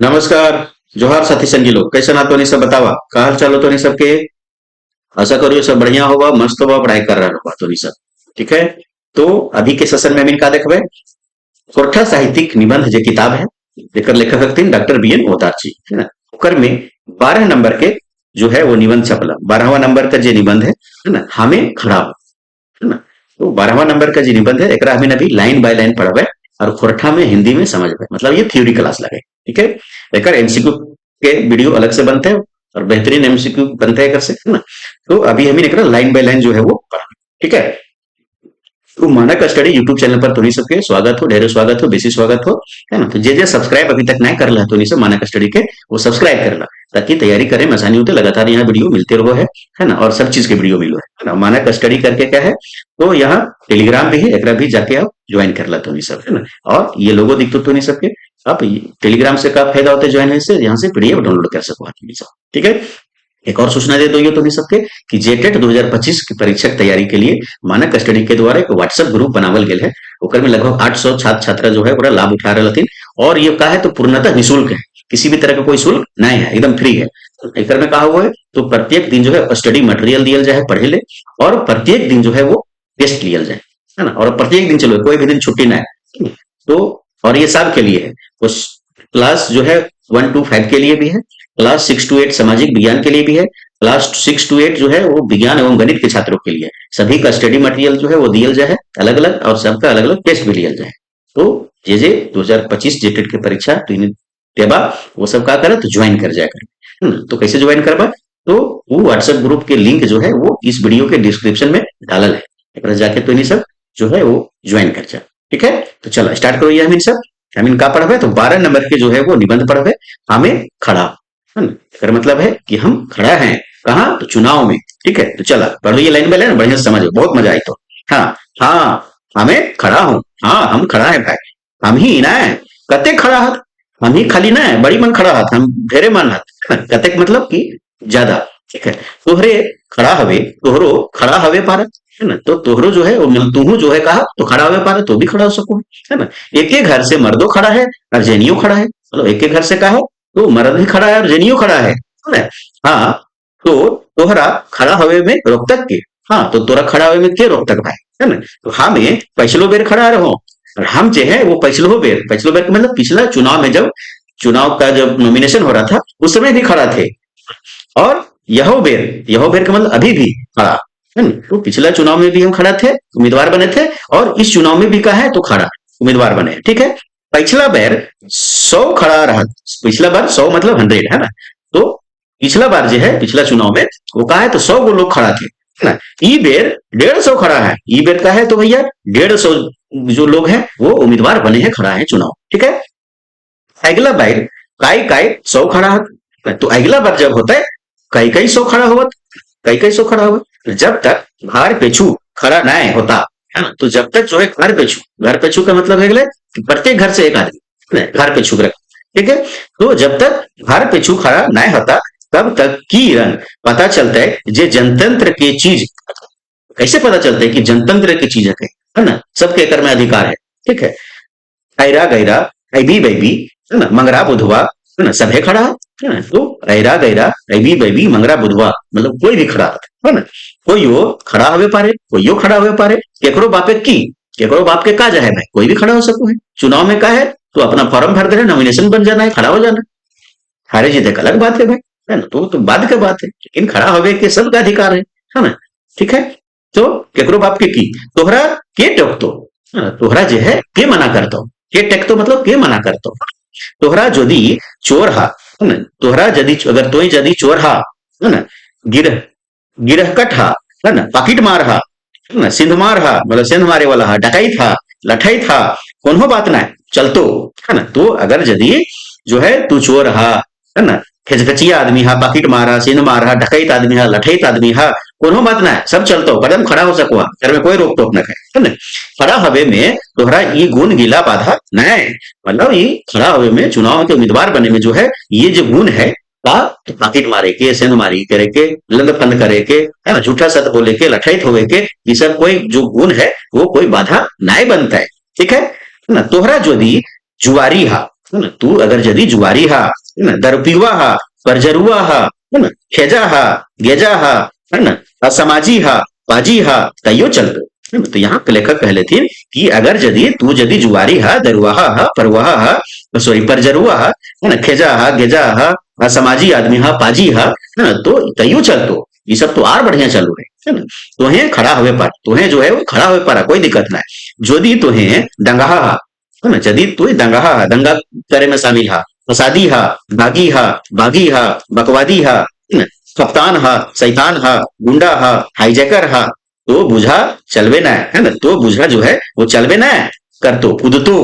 नमस्कार। जोहार साथी संगी लोग, कैसे ना तो नहीं सब बतावा का हाल चाल हो तो नहीं सबके। आशा करो सब बढ़िया होगा, मस्त होगा, पढ़ाई कर रहा होगा तो नहीं सब ठीक है। तो अभी के सेशन में का देखबे सोरठा साहित्यिक निबंध जे किताब है जेकर लेखक हथिन डॉक्टर बी एन ओदार जी है ना। ओकर में 12 नंबर के जो है वो निबंध छपला। 12वां नंबर का जो निबंध है ना, हमें खड़ा हो है ना। तो 12वां नंबर का जो निबंध है एकरा हमें अभी लाइन बाय लाइन पढ़बे और खोरठा में हिंदी में समझबे, मतलब ये थ्योरी क्लास लगे ठीक है। एकर एमसीक्यू के वीडियो अलग से बनते हैं और बेहतरीन एमसीक्यू बनते हैं एकर से है ना। तो अभी हम एकरा लाइन बाय लाइन जो है वो पढ़ा ठीक है। तो मानक स्टडी यूट्यूब चैनल पर तुनी सबके स्वागत हो, ढेर स्वागत हो, बेसी स्वागत हो है ना। तो जे सब्सक्राइब अभी तक नहीं कर ला तो सब मानक स्टडी के वो सब्सक्राइब कर ला ताकि तैयारी करें में आसानी होते, लगातार यहाँ वीडियो मिलते रहो है ना। और सब चीज के वीडियो मिलो है ना। मानक स्टडी करके क्या है तो यहाँ टेलीग्राम भी है, एकरा भी जाके आप ज्वाइन कर ला तो सब है ना। और ये लोगो दिखतो तो नहीं सबके आप टेलीग्राम से का फायदा होता है ज्वाइन होने से, यहाँ से पीडीएफ डाउनलोड कर सको ठीक है। एक और सूचना दे दो ये तो नहीं सबके कि जेटेट 2025 की परीक्षा की तैयारी के लिए मानक स्टडी के द्वारा एक व्हाट्सएप ग्रुप बनावल गेल है। ओकर में लगभग 800 छात्र छात्रा जो है पूरा लाभ उठा रहे हथिन। और ये का है तो पूर्णतः निःशुल्क है, किसी भी तरह का कोई शुल्क नहीं है, एकदम फ्री है। एकर में कहा हुआ है तो प्रत्येक दिन जो है स्टडी मटेरियल दियल जाए पढ़े ले, और प्रत्येक दिन जो है वो टेस्ट लियल जाए है ना। और प्रत्येक दिन चलो कोई भी दिन छुट्टी ना है तो। और ये सब के लिए है तो क्लास जो है 1 to 5 के लिए भी है, क्लास 6 to 8 सामाजिक विज्ञान के लिए भी है, क्लास 6 to 8 जो है वो विज्ञान एवं गणित के छात्रों के लिए है। सभी का स्टडी मटेरियल जो है वो दियल जाए अलग अलग, और सबका अलग अलग टेस्ट भी लियल जाए। तो जे 2025 जेटेट की परीक्षा देबा वो सब का करे तो ज्वाइन कर जाए करे। तो कैसे ज्वाइन करबा तो वो व्हाट्सएप ग्रुप के लिंक जो है वो इस वीडियो के डिस्क्रिप्शन में डालल है, एक जाके तो सब जो है वो ज्वाइन कर जा ठीक है। तो चलो स्टार्ट करो। ये हम सब हम का पढ़बे तो 12 नंबर के जो है वो निबंध पढ़बे हमें खड़ा है ना। इसका मतलब है कि हम खड़ा हैं कहाँ तो चुनाव में ठीक है। तो चला पढ़ो ये लाइन बाय लाइन बढ़िया से समझो, बहुत मजा आई तो। हाँ हाँ हमें खड़ा हूँ, हाँ हम खड़ा है भाई, हम ही ना है कते खड़ा है, हम ही खाली ना है बड़ी मन खड़ा हाथ, हम ढेरे मन हाथ कतेक मतलब कि ज्यादा ठीक है। तोहरे खड़ा हवे तोहरो खड़ा हवे पारत है ना। तो तोहरो जो है वो तुहू जो है कहा तो खड़ा हवे पारत तो भी खड़ा हो सको है ना। एक एक घर से मर्दों खड़ा है और जेनियो खड़ा है, मतलब एक एक घर से कहा तो मर्द भी खड़ा है और जेनियो खड़ा है ना। हाँ तो तोहरा खड़ा हवे में रोक तक के, हाँ तो तोरा खड़ा हवे में के रोक तक भाई है ना। तो हमें पैसलो बेर खड़ा रहो, और हम जो है वो पैसलो बेर का मतलब पिछला चुनाव में जब चुनाव का जब नॉमिनेशन हो रहा था उस समय भी खड़ा थे, और यहो बेर का मतलब अभी भी खड़ा है ना। तो पिछला चुनाव में भी हम खड़ा थे, उम्मीदवार बने थे, और इस चुनाव में भी कहा है तो खड़ा उम्मीदवार बने ठीक है। पिछला बार 100 खड़ा रहा, पिछला बार 100 मतलब 100 है ना। तो पिछला बार जो है पिछला चुनाव में वो कहा है तो 100 गो लोग खड़ा थे है ना। ई बेर 150 खड़ा है, ई बेर का है तो भैया 150 जो लोग हैं वो उम्मीदवार बने हैं खड़ा है चुनाव ठीक है। अगला बार काई काई 100 खड़ा है, तो अगला बार जब होता है कई कई 100 खड़ा हुआ, कई कई 100 खड़ा हुआ। जब तक भार पेछू खड़ा ना होता है ना, तो जब तक जो है घर पेछू का मतलब है प्रत्येक घर से एक आदमी घर पेछू ठीक है। तो जब तक घर पेछू खड़ा ना होता तब तक की रन पता चलता है जे जनतंत्र की चीज, कैसे पता चलता है कि जनतंत्र की चीज है ना, सबके कर में अधिकार है ठीक है। ऐरा गैरा ऐबी बैबी है ना, मंगरा बुधवा है ना, सभे खड़ा है ना। तो ऐरा गैरा ऐबी बैबी मंगरा बुधवा मतलब कोई भी खड़ा है ना। कोई यो खड़ा हुए पारे, कोई यो खड़ा हुए पारे, केकरो बापे की केकरो बाप के का है भाई, कोई भी खड़ा हो सको है। चुनाव में का है तो अपना फॉर्म भर दे, नॉमिनेशन बन जाना है, खड़ा हो जाना, हारे जीते का अलग बात है भाई है ना। तो बाद की बात है, लेकिन खड़ा होवे के सबका अधिकार है ना ठीक है। तो केकरो बाप के की तोहरा के टोकतो तोहरा जो है के मना करतो, के टेकतो मतलब के मना करतो। तोहरा यदि चोर हा है ना, तोहरा यदि अगर तोई यदि चोर हा है ना, गिरह गिरहकट हा है ना, पाकिट मार हा है ना, सिंध मार हा मतलब सिंध मारे वाला हा, डकाई था लठाई था कोनो बात ना चलतो है ना। तो अगर यदि जो है तू चोर हा है ना, खिचखचिया आदमी हा, पाकिट मारा सिंध मारा डकैत आदमी हा, लठैत आदमी हा, कोनो बात ना सब चलतो कदम खड़ा हो सको, घर में कोई रोक टोक न है ना। खड़ा हवे में तोहरा ई गुण गिला बाधा नहीं, मतलब ये खड़ा हवे में चुनाव के उम्मीदवार बने में जो है ये जो गुण है का तो पाकिट मारे के सेंध मारी करे के लंद फंद करे के है ना, झूठा सत बोले के लठैत होवे के, ये सब कोई जो गुण है वो कोई बाधा नहीं बनता है ठीक है ना। तोहरा यदि जुआरी हा है ना, तू अगर यदि जुआरी हा, है ना, दरपीवा हा, परजरुआ हा, है ना, खेजा हा, गेजा हा, है ना, असमाजी हा, पाजी हा, तैयो चलतो, है ना। तो यहाँ पे लेखक कहले थे कि अगर यदि तू यदि जुआरी हा, दरुआहा हा, परवाहा हा, सॉरी परजरुआ हा, है ना, खेजा हा, गेजा हा, असमाजी आदमी हा, पाजी हा, है ना, तो तैयो चलतो, ये सब तो और बढ़िया चलो है ना। तोहे खड़ा हुए पर, तोहे जो है वो खड़ा हुए पारा, कोई दिक्कत ना है। जोदी तोहे दंगाहा हा, है ना, जदी तू दंगाहा हा, दंगा करे में शामिल हा, फसादी हा, बागी हा, बकवादी हा, है ना, कप्तान हा, शैतान हा, गुंडा हा, हाईजैकर हा, तो बुझा चलवे ना है ना, तो बुझा जो है वो चलवे ना कर तो कूद तो,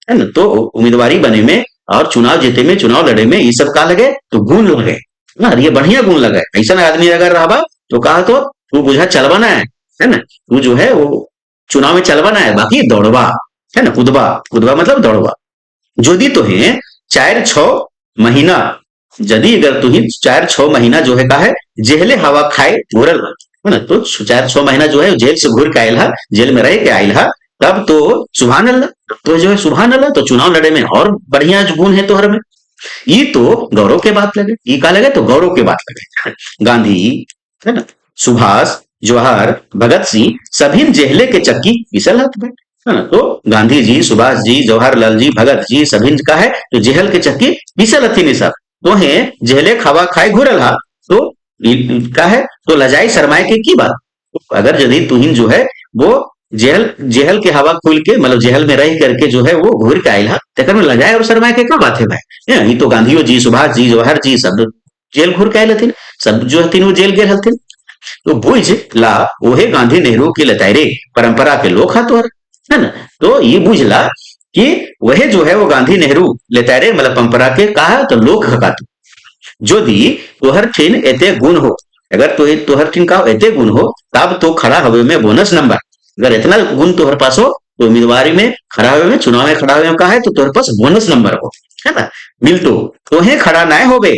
है ना। तो उम्मीदवारी बने में और चुनाव जीते में, चुनाव लड़े में, ये सब का लगे तो गुण लगे ना, ये बढ़िया गुण लगे। ऐसा आदमी अगर रहा तो कहा तो तू बुझा चलवाना है ना, तू जो है वो चुनाव में चलवाना है, बाकी दौड़वा, है ना, कूदवा, कूदवा मतलब दौड़वा। यदि तुहे 4-6 महीना, यदि अगर तुही 4-6 महीना जो है का है जेहले हवा खाए घूरल है ना, तो 4-6 महीना जो है जेल से घूर के आयल है, जेल में रह के आयल है, तब तो सुबहान अल्लाह, तो जो है सुबहान अल्लाह, तो चुनाव लड़े में और बढ़िया जो गुण है तोहर में, ये तो गौरव के बात लगे, ये का लगे तो गौरव के बात लगे। गांधी, है ना, सुभाष, जवाहर, भगत सिंह सभी जेहले के चक्की पिसल हाथ में, है ना। तो गांधी जी, सुभाष जी, जवाहरलाल जी, भगत जी सभी का है तो जेहल के चक्की पिसल हथी सब, तो है जेहले खावा खाए घुरल हा, तो का है तो लजाई शरमाए के की बात। तो अगर यदि तुहिन जो है वो जेहल जेहल के हवा खुल के मतलब जेहल में रह करके जो है वो घूर के आयल हा, तेकर में लजाए और शरमाए के क्या बात है भाई, ये तो गांधीओ जी, सुभाष जी, जवाहर जी सब जेल घूर के आयल हथिन, सब जो हथिन वो जेल गेल हथिन। तो बुझ ला ओहे गांधी नेहरू की लतायरे परंपरा के लोग हा तोहर, है ना। तो ये बुझ ला कि वह जो है वो गांधी नेहरू लेतारे मतलब परंपरा के कहा तो लोग हका तू, यदि तोहर ठिन एते गुण हो, अगर तो तोहर ठिन का एते गुण हो, तब तो खड़ा हवे में बोनस नंबर, अगर इतना गुण तोहर पास हो तो उम्मीदवारी में खड़ा हुए में, चुनाव में खड़ा हुए में का है तो तोहर पास बोनस नंबर हो, है ना, मिल तो तोहे खड़ा ना होबे,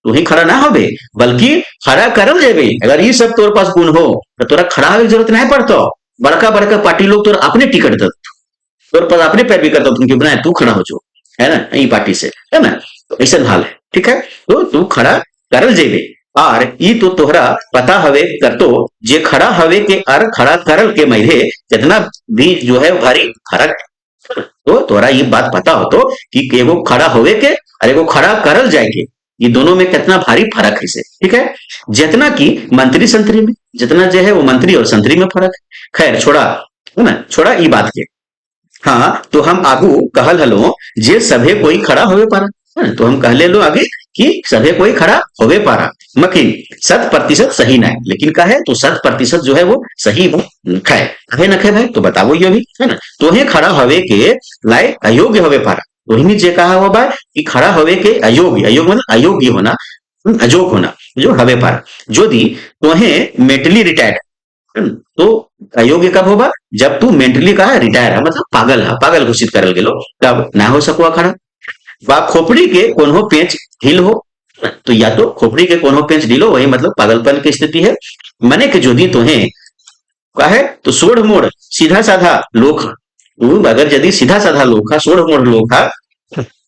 तू ही खड़ा ना होबे, बल्कि खड़ा करल जेबे। अगर ये सब तोर पास गुण हो तो तोरा खड़ा होने की जरूरत नहीं पड़तो, बड़का बड़का पार्टी लोग तोर अपने टिकट दे, तोर पास अपने पैरवी करता तुमके बनाए तू खड़ा हो जो, है ना, यही पार्टी से, है ना। तो ऐसा हाल है, ठीक है, तो तू खड़ा करल जेबे, और ई तो तोहरा पता हवे कर तो जे खड़ा हवे के और खड़ा करल के मध्य कितना भी जो है भारी फर्क है। तो तोहरा ये बात पता हो तो कि एगो खड़ा होवे के और एगो खड़ा करल जाए के, ये दोनों में कितना भारी फर्क है से, ठीक है। जितना कि मंत्री संतरी में, जितना जो है वो मंत्री और संतरी में फर्क है, खैर छोड़ा, है ना, छोड़ा ई बात के। हाँ तो हम आगू कहल हलो जे सभे कोई खड़ा होवे पारा, है ना? तो हम कहले लो आगे कि सभे कोई खड़ा होवे पारा, मकिन 100% सही ना है, लेकिन का है तो 100% जो है वो सही हो नखे, कहे नखे भाई तो बताओ ये भी, है ना। तोहे खड़ा होवे के लाए अयोग्य होवे पारा, तो ही जे कहा हो बा कि खड़ा होवे के अयोग्य, अयोग्य मतलब अयोग्य होना, अजोग होना, जो हवे पारा, जोदी तोहे मेंटली रिटायर्ड, तो अयोग्य कब होगा जब तू मेंटली कहा रिटायर है मतलब पागल है, पागल घोषित करल गेलो, तब ना हो सकुआ खड़ा। बा खोपड़ी के कोनो पेंच ढील हो, तो या तो खोपड़ी के कोनो पेंच ढील हो वही मतलब पागलपन की स्थिति है। मने के जोदी तो है का है तो सोढ़ मोड़ सीधा साधा लोग, तू अगर यदि सीधा साधा लोग का सोढ़ मोड़ लोग का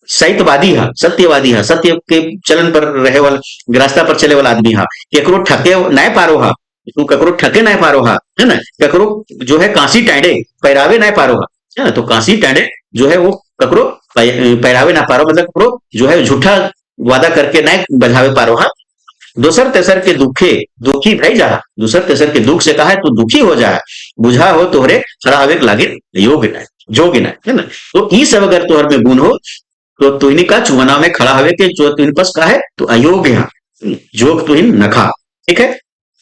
सत्यवादी है, सत्यवादी है, सत्य के चलन पर रहे वाला रास्ता पर चले वाला आदमी है, केकरो ठके नहीं पारो हा, तू ककरो ठके नहीं पारो हा, है ना, ककरो जो है कांसी टांडे पैरावे नहीं पारो हा, है ना, तो कांसी टांडे जो है वो ककरो पैरावे ना पारो मतलब ककरो जो है झूठा वादा करके नहीं बजावे पारो हा। दोसर तेसर के दुखे दुखी भई जा, दूसर तेसर के दुख से कहा है तू दुखी हो जा, बुझा हो तोहरे खड़ा हवे लागे योग्य ना, जोग्य ना, है ना। तो ई सब अगर तोहर में गुण हो तो तुहिन का चुनाव में खड़ा हवे के जो तुहिन पास का है तो अयोग्य है, जोग तुहिन नखा, ठीक है।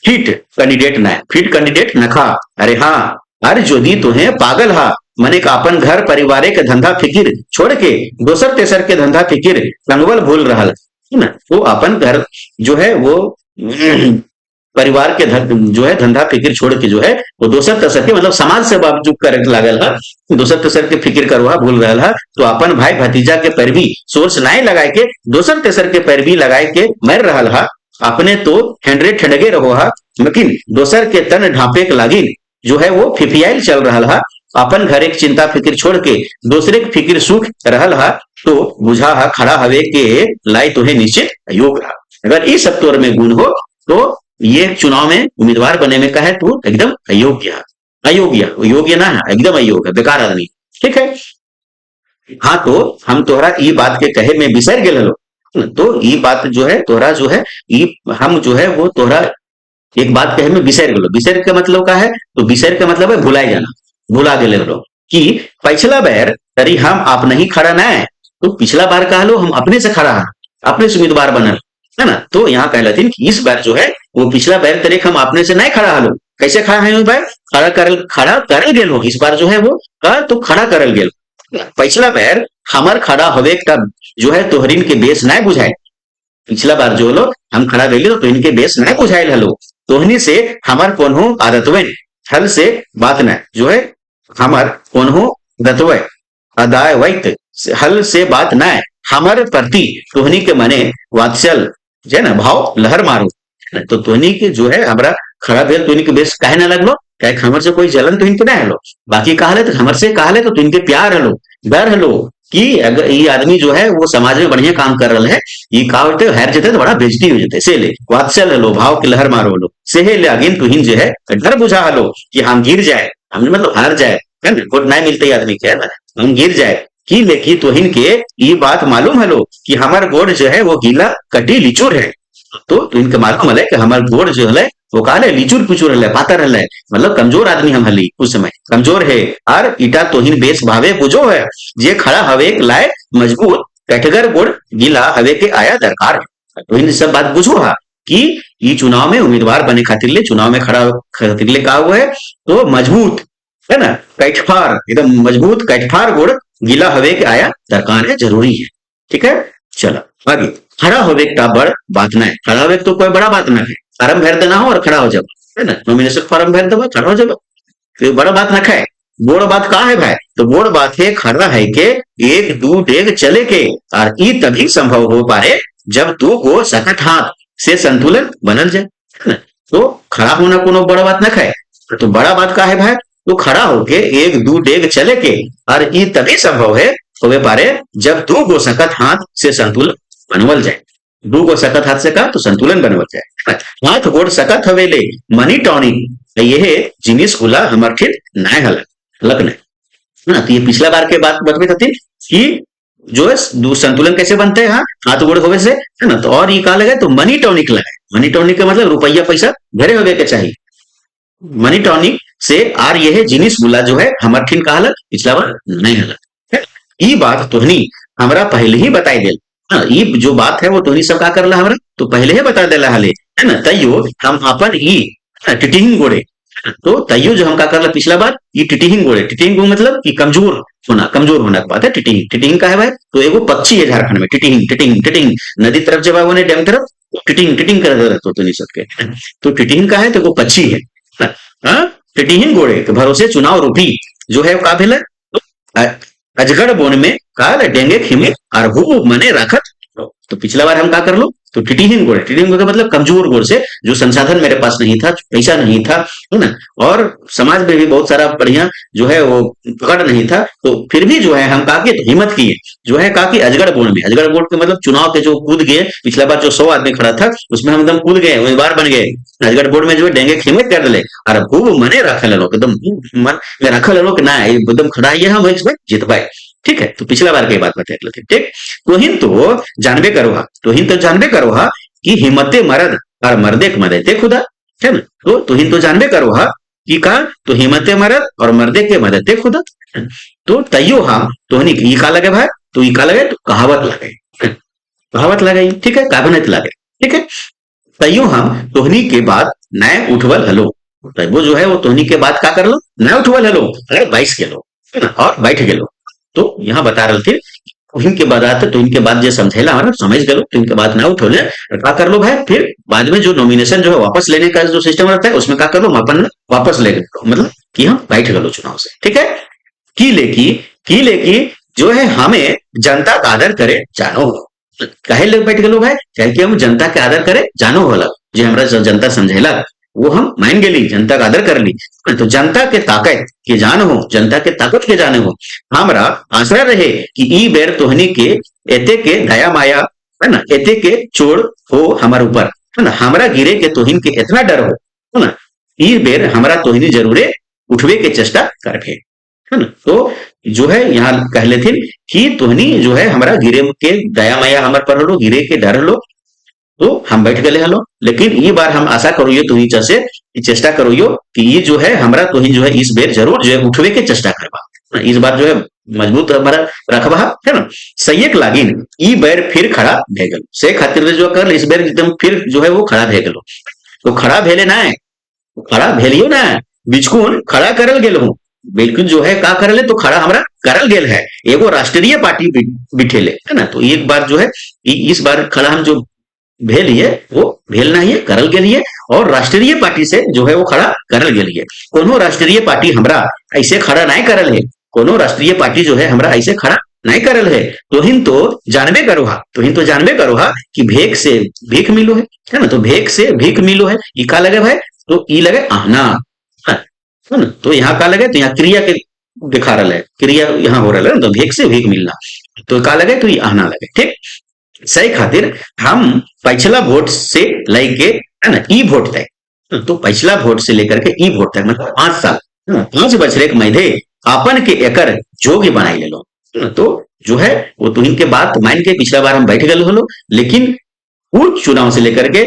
फिट कैंडिडेट ना, फिट कैंडिडेट नखा, अरे हाँ, अरे जोदी तुहे पागल हा, मने का अपन घर परिवार के धंधा फिकिर छोड़ के दोसर तेसर के धंधा फिकिर संगवल भूल रहा है ना। तो अपन घर जो है वो परिवार के जो है धंधा फिकिर छोड़ के जो है वो दोसर तेसर के मतलब समाज से बावजूद करे लागल है, दोसर तेसर के फिकिर करवा भूल रहा है, तो अपन भाई भतीजा के पैरवी सोर्स नहीं लगाए के दोसर तेसर के पैरवी लगाए के मर रहा है, अपने तो हेंडरे ठंडगे रहो हा, लेकिन दोसर के तन ढांपे के लागिन जो है वो फिफियाल चल रहा है, अपन घर एक चिंता फिक्र छोड़ के दूसरे के फिक्र सुख रहल हा, तो बुझा हा खड़ा हवे के लाई तुम्हें निश्चित योग रहा। अगर ये सब तोर में गुण हो तो ये चुनाव में उम्मीदवार बने में कहे तू एकदम अयोग्य है। अयोग्य योग्य ना है, एकदम अयोग्य बेकार आदमी। ठीक है। हाँ तो हम तोहरा ई बात के कहे में बिसर गेल हलो। तो ई बात जो है तोहरा जो है ई हम जो है वो तोहरा एक बात कहे में बिसर गेलो। बिसर का मतलब का है, तो बिसर का मतलब है भुलाए जाना, भुला गेले हलो कि पिछला बार तरी हम आप नहीं खड़ा ना है, तो पिछला बार कह लो हम अपने से खड़ा है, अपने से उम्मीदवार बनल है ना। तो यहाँ कहलथिन कि इस बार जो है वो पिछला बार तरीक हम अपने से नहीं खड़ा हलो। कैसे खड़ा है इस बार? खड़ा करल गेल हो। इस बार जो है वो तो खड़ा करल गेल। पिछला बार हमार खड़ा होवे का जो है तोहरीन के बेस नहीं बुझाए। पिछला बार जो लोग हम खड़ा रही तो इनके बेस नहीं बुझाइल हलो। तोहनी से हमार कोन्हो आदतवे हल से बात न जो है हमार कोन्हो दतवे अदाय वैत हल से बात न हमारे प्रति तोहनी के मने वात्सल जे ना भाव लहर मारो। तो तोहनी के जो है हमरा खड़ा भेल तो इनके बेस काहे ना लगलो, क्या हमर से कोई जलन तो इनके ना हलो। बाकी कहले तो हमर से कहले तो इनके प्यार हलो, डर हलो कि अगर ये आदमी जो है वो समाज में बढ़िया काम कर रहा है, ये का होते हार जेते तो बड़ा बेइज्जती हो जेते। से ले वात्सल हलो भाव के लहर मारो हलो से हे लागिन तुहिन जो है डर बुझा हलो कि हम गिर जाए, हम मतलब हार जाए है ना, वोट नहीं मिलते आदमी के है ना, हम गिर जाए कि लेखी तुहिन के ये बात मालूम हलो कि हमार गोड़ जो है वो गीला कटी लिचुर है। तो इनके मालूम है कि हमार गोड़ जो है वो कहले लिचुर पिचुर है, पातर है, मतलब कमजोर आदमी हम हली उस समय कमजोर है। और इटा तोहिन बेस भावे बुझो है जे खड़ा हवे के लाए मजबूत कैठगर गोड़ गीला हवे के आया दरकार है। तो इन सब बात बुझो हा कि ये चुनाव में उम्मीदवार बने खातिर ले चुनाव में खड़ा खातिर ले का हुआ है तो मजबूत है ना, कैठफार एकदम मजबूत कैठफार गोड़ गीला हवे के आया दरकार है, जरूरी है। ठीक है। चलो आगे खड़ा होवे का बड़ बात ना है। खड़ा होवे तो कोई बड़ा बात ना है, फॉर्म भर देना हो और खड़ा हो जाओ है ना, नॉमिनेशन फॉर्म भर दो खड़ा हो जाओ, तो बड़ा बात ना खाए। बोड़ बात का है भाई, तो बोड़ बात है खड़ा है के एक दू डेग चले के और ई तभी संभव हो पाए जब दो गो सकत हाथ से संतुलन बनल जाए है ना। तो खड़ा होना कोनो बड़ा बात ना खाए, तो बड़ा बात का है भाई, तो खड़ा होके एक दू डेग चले के और ई तभी संभव है होवे पारे जब दो गो सकत हाथ से संतुलन बनवल जाए। दू गो सकत हाथ से का तो संतुलन बनवल जाए। हाथ गोड़ सकत हवेले मनी टॉनिक ये जिनिस गुला हमर ठिन नाय हलक नहीं ना। तो ये पिछला बार के बात बतबे थे कि जो है संतुलन कैसे बनते हैं, हाँ हाथ गोड़ होवे से है ना। तो और ये कहा लगे तो मनी टॉनिक लगे। मनी टॉनिक का मतलब रुपया पैसा घरे होवे के चाहिए। मनी टॉनिक से आर ये है जिनिस गुला जो है हमर ठिन का हलक पिछला बार नहीं हलक। ये बात तोहनी हमरा पहले ही बताई दिल। हाँ, ये जो बात है वो तोहनी सब का करला हमरा तो पहले ही बता देला हले है ना। तैयो हम अपन ई टिटिंग गोड़े, तो तैयो जो हम का करला पिछला बार ये टिटिंग गोड़े। टिटिंग मतलब कि कमजोर होना की बात है। टिटिंग टिटिंग का है भाई, तो एगो पक्षी है झारखंड में टिटिंग टिटिंग टिटिंग नदी तरफ जब वो डैम तरफ टिटिंग टिटिंग कर रहते तो नहीं सकते। तो टिटिंग का है तो वो पक्षी है। हाँ टिटिंग गोड़े तो भरोसे चुनाव रूपी जो है का भेल अजगढ़ बोन में काल डेंगे खिमे और हु मने रखत। तो पिछला बार हम क्या कर लो तो टिटिहिन गोड़, टिटिहिन गोड़ का मतलब कमजोर गोड़ से जो संसाधन मेरे पास नहीं था, पैसा नहीं था है ना, और समाज में भी बहुत सारा बढ़िया जो है वो पकड़ नहीं था, तो फिर भी जो है हम काफी हिम्मत किए जो है काफी अजगढ़ बोर्ड में। अजगढ़ बोर्ड के मतलब चुनाव के जो कूद गए पिछला बार जो 100 आदमी खड़ा था उसमें हम एकदम कूद गए, उम्मीदवार बन गए। अजगढ़ बोर्ड में जो है डेंगे खिमत कर ले और खूब मने रखल लोग एकदम मन में रखल लोग ना एकदम खड़ा है हम इसमें जितवाए। ठीक है। तो पिछला बार की बात बता थे। ठीक तो जानबे करो हा कि हिम्मते मरद और मर्दे के मदते खुदा है ना। तो जानबे करो हा कि का तो हिम्मते मरद और मर्दे के मदते खुदा। तो तैयो हम तोहनी ई का लगे भाई, तो ई का लगे तो कहावत लगे। ठीक है, कागनत लगे। ठीक है। तैयो हम तोहनी के बात नए उठवल हलो, वो जो है वो तोहनी के बात का कर लो नए उठवल हलो, अरे 22 के लो और बैठ गेलो। तो यहाँ बता रहे थे इनके बाद आते तो इनके बाद जो समझेला हमारा समझ गए तो इनके बाद ना उठो ले क्या कर लो भाई। फिर बाद में जो नॉमिनेशन जो है वापस लेने का जो सिस्टम रहता है उसमें क्या कर लो अपन वापस ले मतलब कि हम बैठ गए चुनाव से। ठीक है। की लेकी जो है हमें जनता का आदर करे जानो कहे लोग बैठ गए भाई, चाहे कि हम जनता के आदर करे जानो होला जो हमारा जनता समझेला वो हम मान गेली, जनता का आदर कर ली। तो जनता के ताकत के जान हो, जनता के ताकत के जाने हो, हमरा आशा रहे कि ई बेर तोहनी के एते के दया माया, है ना, एते के चोर हो हमारे ऊपर, है ना, हमरा गिरे के तोहिन के इतना डर हो, है ना, ई बेर हमरा तोहिनी जरूरे उठवे के चेष्टा करबे, है ना। तो जो है यहाँ कह लेथिन कि तोहनी जो है हमारा गिरे के दया माया हमार पर हलो, गिरे के डर हलो, तो हम बैठ गए हलो। लेकिन ये बार हम आशा करो तुही से चेष्टा करो कि ये जो है हमरा तुही जो है इस बेर जरूर जो है उठवे के चेष्टा करबा, इस बार जो है मजबूत हमारा रखबा, है ना। सैयक लागिन ई बेर फिर खड़ा भे गेल, से खातिर जो कर इस बेर एकदम फिर जो है वो खड़ा भे गेलो। तो खड़ा भेले ना, खड़ा भेलियो ना, बिचकुन खड़ा करल गेल हूँ, बिल्कुल जो है का करल है, तो खड़ा हमरा करल गेल है, एगो राष्ट्रीय पार्टी बिठेले, है ना। तो एक बार जो है इस बार खड़ा हम जो भेल है वो भेल नहीं है, करल गेल है, और राष्ट्रीय पार्टी से जो है वो खड़ा करल गेल है। कोनो राष्ट्रीय पार्टी हमरा ऐसे खड़ा नहीं करल है, कोनो राष्ट्रीय पार्टी जो है हमरा ऐसे खड़ा नहीं करल है। तोहिन तो जानबे करो हा, तोहिन तो जानबे करो हा कि भेक से भीख मिलो है ना। तो भेक से भीख मिलो है, ई का लगे भाई, तो ई लगे आहना, है ना। तो यहाँ का लगे, तो यहाँ क्रिया के दिखा रहा है, क्रिया यहाँ हो रहा है, तो भेक से भीख मिलना, तो का लगे, तो ये आहना लगे, ठीक। सही खातिर हम पिछला वोट से लेके, है ना, ई वोट तक, तो पिछला वोट से लेकर के ई वोट तक मतलब 5 साल, है ना, 5 बछड़े के मध्य आपन के एकर जोग्य बनाई ले लो, है ना। तो जो है वो तुहिन के बात मान के पिछला बार हम बैठ गए हलो, लेकिन वो चुनाव से लेकर के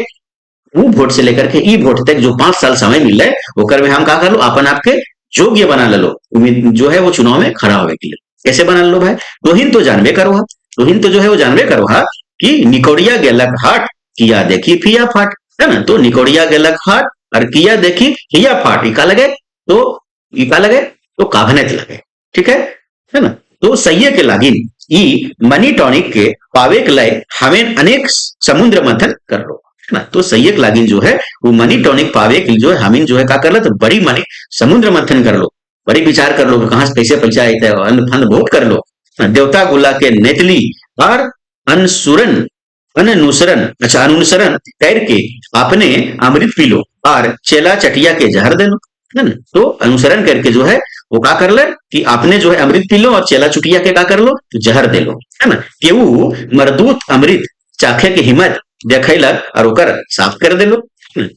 वो वोट से लेकर के ई वोट तक जो 5 साल समय मिल है, ओकर में हम का कर लो, अपन आपके योग्य बना ले लो, उम्मीद जो है वो चुनाव में खड़ा होने के लिए। कैसे बना लो भाई, तोहिन तो जानबे करो हा, तोहिन तो जो है वो जानबे करो हा कि निकोड़िया गेलक हाट, किया देखी फिया फाट, है ना। तो निकोड़िया गेलक हाट और किया देखी फिया फाट, इका लगे, तो इका लगे, तो काभनत लगे, ठीक है ना। तो सही के लागिन ई मनी टॉनिक के पावे के लय हमें अनेक समुद्र मंथन कर लो, है ना। तो सही के लागिन जो है वो मनी टॉनिक पावे के जो है हमें जो है का कर लो, तो बड़ी मनी समुद्र मंथन कर लो, बड़ी विचार कर लो कि कहाँ से पैसा आते हैं, अन्न फंद भोग कर लो। देवता गुला के नेतली और अनुसरण अनुसरण, अच्छा अनुसरण करके आपने अमृत पी लो और चेला चटिया के जहर दे लो, है ना। तो अनुसरण करके जो है वो का कर ले कि आपने जो है अमृत पी लो और चेला चुटिया के का कर लो, तो जहर दे लो, है ना। केहू मरदूत अमृत चाखे के हिम्मत देखैलक और ओकर साफ कर दे लो।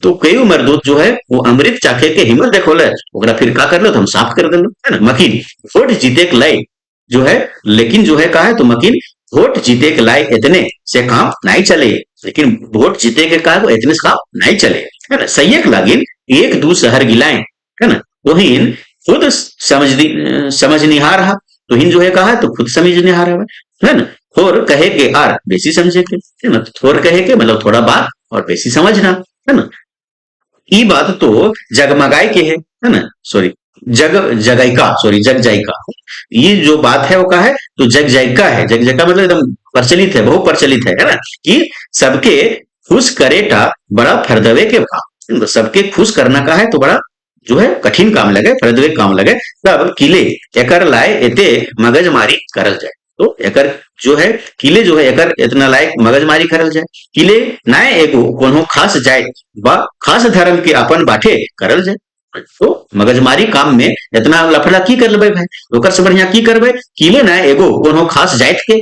तो कई मरदूत जो है वो अमृत चाखे के हिम्मत देखोले, ओकरा फिर का कर लो, तो हम साफ कर दे लो, है ना। मकीन वोट जीते के लय जो है, लेकिन जो है कहा है, तो मकीन वोट जीते के लायक इतने से काम नहीं चले, लेकिन वोट जीते के का इतने से काम नहीं चले, है ना। सही लागिन एक दू शहर गिलाएं, है ना। तोहिन खुद समझनिहार हा, तोहिन जो है कहा, तो खुद समझनिहार है ना। थोर कहे के आर बेसी समझे के, है ना। थोर कहे के मतलब थोड़ा बात और बेसी समझना, है ना। ई बात तो जगमगाई के है ना, सॉरी जग जगाइका, सॉरी जग जाइका, ये जो बात है वो का है, तो जग जाइका है, जग जाइका मतलब एकदम प्रचलित है, बहुत प्रचलित है ना, कि सबके खुश करेटा बड़ा फरदवे के भाव, तो सबके खुश करना का है, तो बड़ा जो है कठिन काम लगे, फरदवे काम लगे, तब किले एकर लाए एते मगजमारी करल जाए। तो एकर जो है किले जो है एकर इतना लायक मगजमारी करल जाए, किले नाय एगो कोनो खास जाए बा खास धर्म के अपन बाटे करल जाए। तो मगजमारी काम में इतना लफड़ा की कर लेबे भाई, ओकर से बढ़िया की करबे, किले ना एगो कोनो खास जात के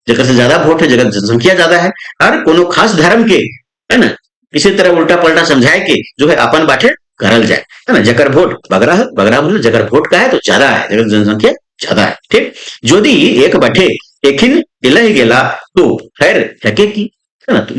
जगह से ज्यादा वोट है, जगह जनसंख्या ज्यादा है, और कोनो खास धर्म के, है ना, इसी तरह उल्टा पलटा समझाए के जो है अपन बाटे करल जाए, है ना। जकर वोट बगरा है, बगरा बोले जकर वोट का है तो ज्यादा है, जगह जनसंख्या ज्यादा है, ठीक। यदि एक बटे एकिन इलह गेला तो खैर फेंके की, है ना। तो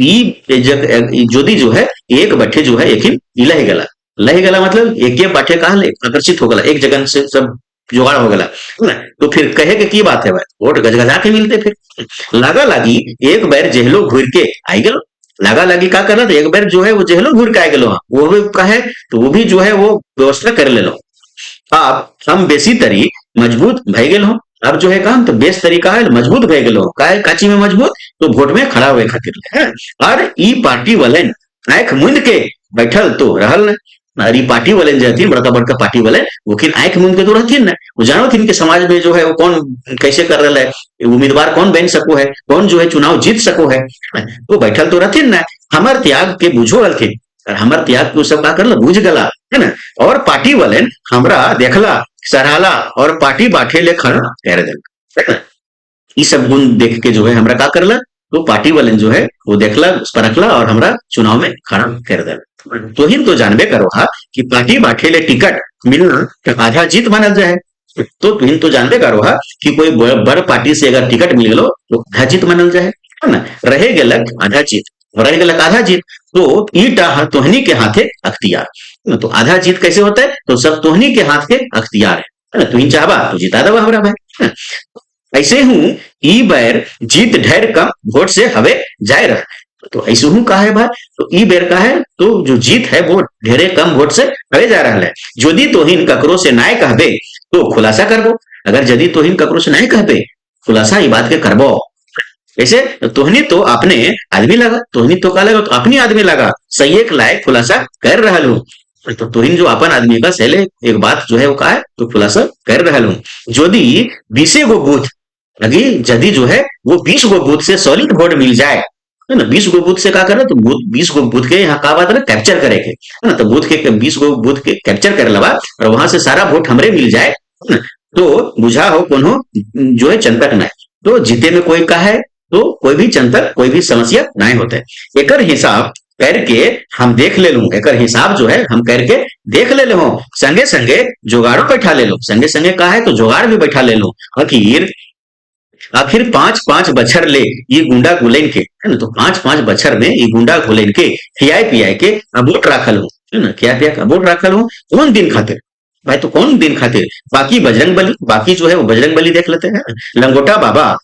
यदि जो है एक बटे जो है एकिन इलह गेला, लह गला मतलब एक बाटे कहा आकर्षित हो गला, एक जगह से सब जुगाड़ हो गला, है ना। तो फिर कहे के की बात है भाई, वोट गजगजा के मिलते, फिर लगा लगी एक बार जेहलो घूर के आई गलो, लगा लगी का करना, तो एक बार जो है वो जेहलो घूर के आ गलो, वो भी कहे तो वो भी जो है वो व्यवस्था कर ले लो। आप हम बेसी तरी मजबूत भय गेल हो, अब जो है काम तो बेस तरीका है मजबूत भय गेल हो, काहे काची में मजबूत, तो वोट में खड़ा हुए खातिर है। और ई पार्टी वाले आंख मुंद के बैठल तो रहल न, और ई पार्टी वाले जो बड़का बड़का पार्टी वाले वो फिर आंख मुंद के तो रहथिन न, वो जानो थिन कि समाज में जो है वो कौन कैसे कर रहा है, उम्मीदवार कौन बन सको है, कौन जो है चुनाव जीत सको है, तो बैठल तो रहथिन न, हमार त्याग के बुझो रहथिन, और हमर त्याग के उ सब का करला बुझ गला, है ना। और पार्टी वाले हमरा देखला, सराहला और पार्टी बांटे ले खड़ा कर देल, है ना। ई सब गुण देख के जो है हमरा का करला, तो पार्टी वाले जो है वो देखला, परखला और हमरा चुनाव में खड़ा कर देला। तो ही तो जानबे करो हा कि पार्टी बांटे ले टिकट मिलना के आधा जीत मानल जाए। तो तुम तो जानबे करो हा कि कोई बड़ पार्टी से अगर टिकट मिल गलो तो आधा जीत मानल जाए, है ना। रहे गेलक आधा जीत, रह गेलक आधा जीत, तो ईटा तोहनी के हाथे अख्तियार, है ना। तो आधा जीत कैसे होता है, तो सब तोहनी के हाथ के अख्तियार है ना। तुहिन चाहबा तो जिता दबा हमरा भाई, है ना? ऐसे हूँ ई बैर जीत ढेर कम वोट से हवे जाए रहा। तो ऐसे हूँ का है भाई, तो ई बेर का है तो जो जीत है वो ढेरे कम वोट से हवे जा रहा है। यदि तोहिन ककरो से नाय कहबे तो खुलासा करबो, अगर यदि तोहिन ककरो से नहीं कहबे खुलासा ई बात के करबो। ऐसे तोहनी तो अपने आदमी लगा, तोहनी तो का लगा तो अपनी आदमी लगा, सही एक लायक खुलासा कर रहा हूँ। तो तोहिन जो अपन आदमी का सैले एक बात जो है वो का है तो खुलासा कर रहा हूँ। यदि 20 गो बूथ लगी, यदि जो है वो 20 गो बूथ से सॉलिड वोट मिल जाए, है ना। 20 गो बूथ से क्या करे तो 20 गो बूथ के यहाँ का बात है कैप्चर करे के, है ना। तो बूथ के 20 गो बूथ के कैप्चर कर लवा और वहां से सारा वोट हमरे मिल जाए, है ना। तो बुझा हो कौन हो जो है चिंतक नहीं, तो जीते में कोई का है तो कोई भी चिंतक कोई भी समस्या नहीं होता है। एकर हिसाब करके हम देख ले लूं, एकर हिसाब जो है हम करके देख ले लो, संगे संगे जुगाड़ो बैठा ले लो, संगे संगे का है तो जुगाड़ भी बैठा ले लो। आखिर आखिर 5-5 बछर ले ये गुंडा गुलेन के, है ना। तो 5-5 बछर में ये गुंडा गुलेन के खियाए पियाए के अबोट राखल हो, है ना। खिया पिया के अबोट राखल हो कौन दिन खातिर भाई, तो कौन दिन खातिर। बाकी बजरंग बली, बाकी जो है वो बजरंग बली देख लेते हैं, लंगोटा बाबा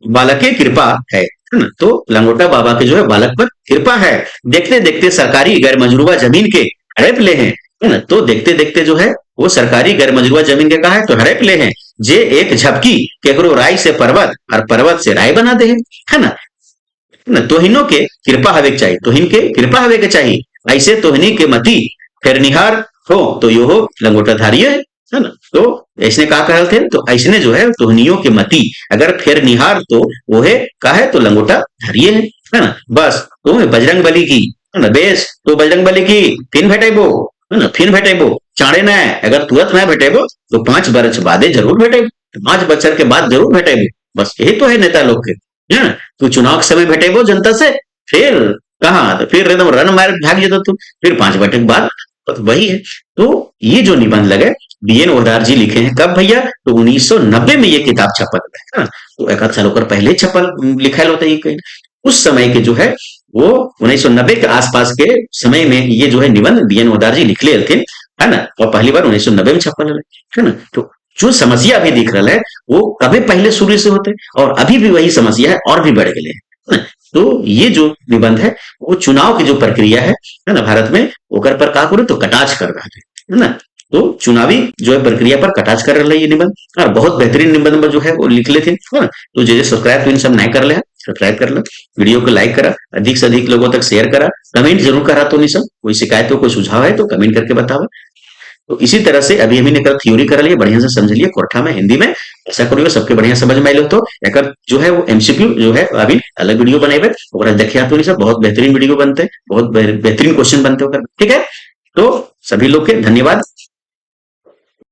बालक की कृपा है ना। तो लंगोटा बाबा के जो है बालक पर कृपा है, देखते देखते सरकारी गैर मजरूबा जमीन के हड़प ले हैं, है ना। तो देखते देखते जो है वो सरकारी गैर मजरूबा जमीन के कहा है तो हड़प ले हैं, जे एक झपकी केकरो राय से पर्वत और पर्वत से राय बना दे, है ना। तोहिनों के कृपा हवे के चाहिए, तोहिन के कृपा हवे के चाहिए। ऐसे तोहिनी के मती फेरनिहार हो तो यो हो लंगोटाधारी है ना। तो ऐसने कहा कहल थे, तो ऐसने जो है तोहनियों के मती अगर फेर निहार तो वो है का है तो लंगोटा धरिए है ना। बस तो बजरंग बली की, है ना। बेस तो बजरंग बली की फिर भेटेबो, है ना, फिर भेटेबो चाड़े ना, अगर तुरंत ना भेटेबो तो 5 वर्ष बादे जरूर भेटेबो, 5 बच्चर के बाद जरूर भेटेबो। बस यही तो है नेता लोग के, है ना। तू चुनाव के समय भेटेबो जनता से, फिर कहा तो फिर एकदम रन मार भाग जाता तू, फिर 5 बैठक के बाद तो वही है। तो ये जो निबंध लगे बीएन ओरदार जी लिखे हैं कब भैया, तो 1990 में ये किताब छपल है, तो एक आध साल होकर पहले छपल लिखा होता है कहीं। उस समय के जो है वो 1990 के आसपास के समय में ये जो है निबंध बीएन ओरदार जी लिख ले थे, है ना। और पहली बार 1990 में छपल है ना। तो जो समस्या अभी दिख रहा है वो कभी पहले शुरू से होते और अभी भी वही समस्या है और भी बढ़ गए है। तो ये जो निबंध है वो चुनाव की जो प्रक्रिया है ना भारत में, ओकर पर का करो तो कटाक्ष कर रहा है ना। तो चुनावी जो है प्रक्रिया पर कटाक्ष कर रहा है ये निबंध, और बहुत बेहतरीन निबंध में जो है वो लिख लेते हैं। तो जैसे सब्सक्राइब तो इन सब नहीं कर ले, सब्सक्राइब कर लो, वीडियो को लाइक करा, अधिक से अधिक लोगों तक शेयर करा, कमेंट जरूर करा। तो नहीं सब कोई शिकायत हो कोई सुझाव है तो कमेंट करके बताओ। तो इसी तरह से अभी हमने थ्योरी कर लिए, बढ़िया से समझ लिए कोठा में हिंदी में, ऐसा करियो सबके बढ़िया समझ में आइलो। तो एक जो है वो एमसीक्यू जो है अभी अलग वीडियो बनाए और देखिए तो नहीं सब बहुत बेहतरीन वीडियो बनते हैं, बहुत बेहतरीन क्वेश्चन बनते हैं, ठीक है। तो सभी लोग के धन्यवाद।